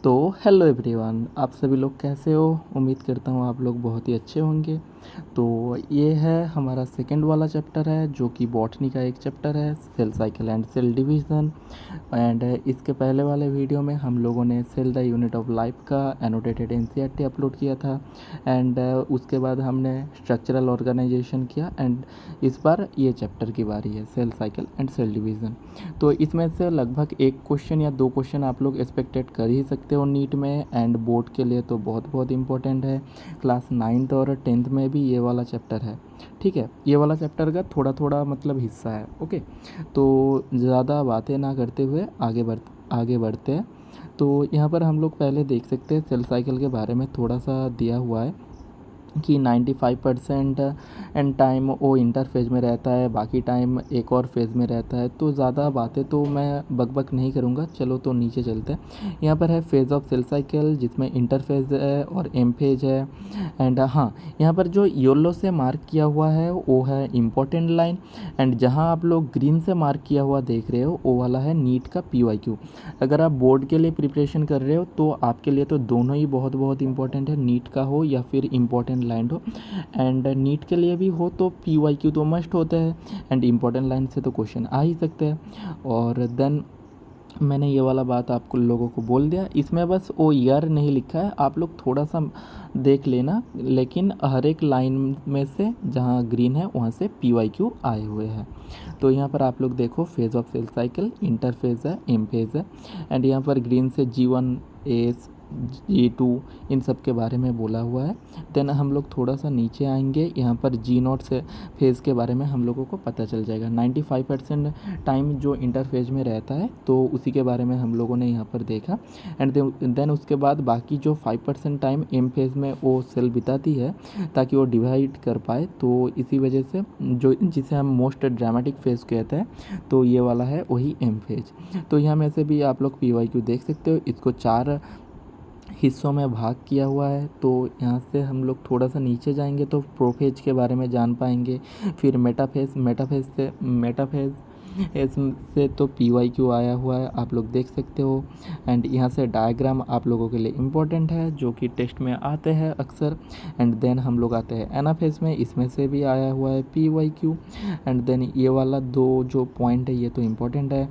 तो hello everyone, आप सभी लोग कैसे हो। उम्मीद करता हूँ आप लोग बहुत ही अच्छे होंगे। तो ये है हमारा सेकंड वाला चैप्टर है जो कि बॉटनी का एक चैप्टर है, cell cycle and cell division. And इसके पहले वाले वीडियो में हम लोगों ने cell the unit of life का एनोटेटेड एनसीईआरटी अपलोड किया था। एंड उसके बाद हमने स्ट्रक्चरल ऑर्गेनाइजेशन किया। एंड इस बार ये चैप्टर की बारी है, cell cycle and cell division. तो इसमें से लगभग एक क्वेश्चन या दो क्वेश्चन आप लोग एक्सपेक्टेड कर ही सकते हो नीट में। एंड बोर्ड के लिए तो बहुत बहुत इंपॉर्टेंट है। क्लास 9th और 10th में भी ये वाला चैप्टर है। ठीक है, ये वाला चैप्टर का थोड़ा थोड़ा मतलब हिस्सा है। ओके, तो ज़्यादा बातें ना करते हुए आगे बढ़ते हैं। तो यहाँ पर हम लोग पहले देख सकते हैं सेल साइकिल के बारे में थोड़ा सा दिया हुआ है कि 95% एंड टाइम वो इंटर फेज में रहता है, बाकी टाइम एक और फेज़ में रहता है। तो ज़्यादा बातें तो मैं बक नहीं करूँगा। चलो तो नीचे चलते हैं। यहाँ पर है फेज़ ऑफ सेल साइकिल जिसमें इंटर फेज है और एम फेज है। एंड हाँ, यहाँ पर जो येलो से मार्क किया हुआ है वो है इम्पोर्टेंट लाइन। एंड जहाँ आप लोग ग्रीन से मार्क किया हुआ देख रहे हो वो वाला है नीट का PYQ। अगर आप बोर्ड के लिए प्रिपरेशन कर रहे हो तो आपके लिए तो दोनों ही बहुत बहुत इंपॉर्टेंट है, नीट का हो या फिर इम्पोर्टेंट लाइन हो। एंड नीट के लिए भी हो तो PYQ तो मस्ट होता है, एंड इम्पोर्टेंट लाइन से तो क्वेश्चन आ ही सकते हैं। और देन मैंने ये वाला बात आपको लोगों को बोल दिया। इसमें बस वो ईयर नहीं लिखा है, आप लोग थोड़ा सा देख लेना। लेकिन हर एक लाइन में से जहाँ ग्रीन है वहाँ से PYQ आए हुए हैं। तो यहाँ पर आप लोग देखो, phase of cell cycle, interphase है, एम फेज है। एंड यहाँ पर ग्रीन से G1 एस G2 इन सब के बारे में बोला हुआ है। देन हम लोग थोड़ा सा नीचे आएंगे, यहाँ पर G0 से फेज़ के बारे में हम लोगों को पता चल जाएगा। 95% टाइम जो इंटरफेज में रहता है तो उसी के बारे में हम लोगों ने यहाँ पर देखा। एंड देन उसके बाद बाकी जो 5% टाइम एम फेज़ में वो सेल बिताती है ताकि वो डिवाइड कर पाए। तो इसी वजह से जो जिसे हम मोस्ट ड्रामेटिक फेज़ कहते हैं तो ये वाला है वही एम फेज। तो यहाँ में से भी आप लोग PYQ देख सकते हो। इसको 4 हिस्सों में भाग किया हुआ है। तो यहाँ से हम लोग थोड़ा सा नीचे जाएंगे तो प्रोफेज के बारे में जान पाएंगे। फिर मेटाफेज इससे तो PYQ आया हुआ है, आप लोग देख सकते हो। एंड यहाँ से डायग्राम आप लोगों के लिए इम्पोर्टेंट है जो कि टेस्ट में आते हैं अक्सर। एंड देन हम लोग आते हैं एनाफेज में, इसमें से भी आया हुआ है PYQ। एंड देन ये वाला दो जो पॉइंट है ये तो इम्पोर्टेंट है।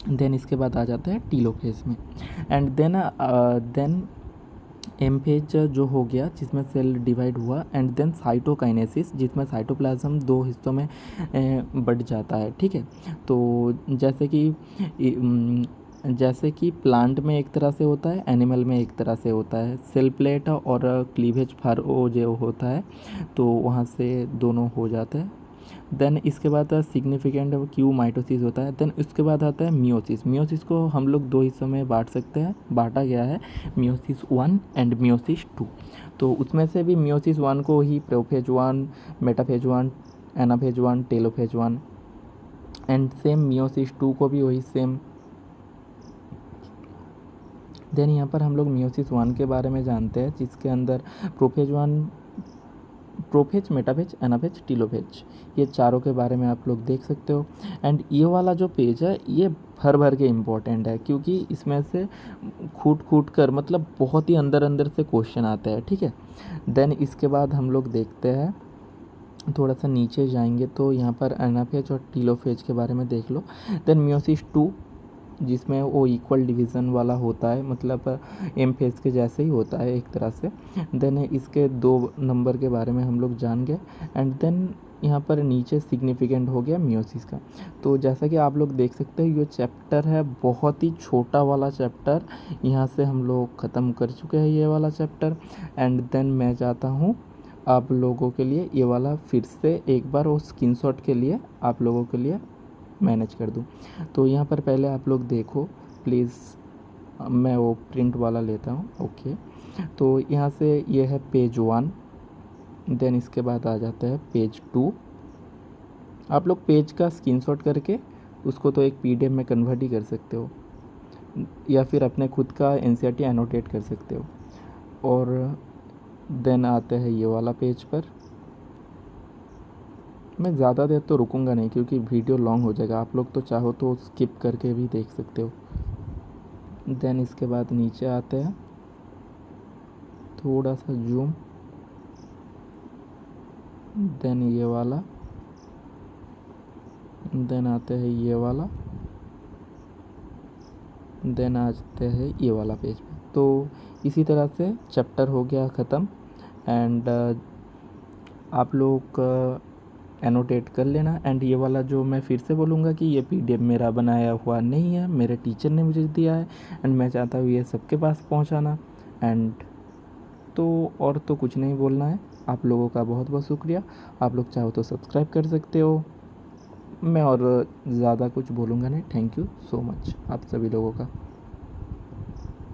देन इसके बाद आ जाता है टीलोफेज में। एंड देन एम फेज जो हो गया जिसमें सेल डिवाइड हुआ। एंड देन साइटोकाइनेसिस जिसमें साइटोप्लाज्म दो हिस्सों में बढ़ जाता है। ठीक है, तो जैसे कि प्लांट में एक तरह से होता है, एनिमल में एक तरह से होता है। सेल प्लेट और क्लीवेज फारो जो होता है तो वहाँ से दोनों हो जाते हैं। देन इसके बाद सिग्निफिकेंट क्यू माइटोसिस होता है। देन उसके बाद आता है मियोसिस। मियोसिस को हम लोग दो हिस्सों में बांट सकते हैं, बांटा गया है मियोसिस 1 एंड मियोसिस 2। तो उसमें से भी मियोसिस 1 को ही prophase 1, metaphase 1, anaphase 1, telophase 1। And same meiosis 2 को भी वही सेम। देन यहाँ पर हम लोग मियोसिस 1 के बारे में जानते हैं जिसके अंदर prophase 1, prophase, metaphase, anaphase, telophase, ये चारों के बारे में आप लोग देख सकते हो। एंड ये वाला जो पेज है ये भर के इम्पोर्टेंट है क्योंकि इसमें से खूट कर मतलब बहुत ही अंदर अंदर से क्वेश्चन आते हैं। ठीक है, देन इसके बाद हम लोग देखते हैं, थोड़ा सा नीचे जाएंगे तो यहाँ पर एनाफेज और टीलोफेज के बारे में देख लो। देन मियोसिस 2 जिसमें वो इक्वल डिवीज़न वाला होता है, मतलब एम फेज के जैसे ही होता है एक तरह से। देन इसके 2 नंबर के बारे में हम लोग जान गए। एंड देन यहाँ पर नीचे सिग्निफिकेंट हो गया मियोसिस का। तो जैसा कि आप लोग देख सकते हो ये चैप्टर है बहुत ही छोटा वाला चैप्टर। यहाँ से हम लोग ख़त्म कर चुके हैं ये वाला चैप्टर। एंड देन मैं चाहता हूँ आप लोगों के लिए ये वाला फिर से एक बार वो स्क्रीनशॉट के लिए आप लोगों के लिए मैनेज कर दूँ। तो यहाँ पर पहले आप लोग देखो प्लीज़, मैं वो प्रिंट वाला लेता हूँ। ओके, तो यहाँ से ये है पेज 1। देन इसके बाद आ जाता है पेज 2। आप लोग पेज का स्क्रीनशॉट करके उसको तो एक PDF में कन्वर्ट ही कर सकते हो या फिर अपने खुद का NCERT एनोटेट कर सकते हो। और देन आते हैं ये वाला पेज पर। मैं ज़्यादा देर तो रुकूंगा नहीं क्योंकि वीडियो लॉन्ग हो जाएगा, आप लोग तो चाहो तो स्किप करके भी देख सकते हो। देन इसके बाद नीचे आते हैं, थोड़ा सा जूम, देन ये वाला, देन आते हैं ये वाला, देन आते हैं ये वाला पेज पे। तो इसी तरह से चैप्टर हो गया ख़त्म। एंड आप लोग एनोटेट कर लेना। एंड ये वाला जो मैं फिर से बोलूँगा कि ये PDF मेरा बनाया हुआ नहीं है, मेरे टीचर ने मुझे दिया है एंड मैं चाहता हूँ ये सबके पास पहुँचाना। एंड तो और तो कुछ नहीं बोलना है। आप लोगों का बहुत बहुत शुक्रिया। आप लोग चाहो तो सब्सक्राइब कर सकते हो। मैं और ज़्यादा कुछ बोलूँगा नहीं। थैंक यू सो मच आप सभी लोगों का।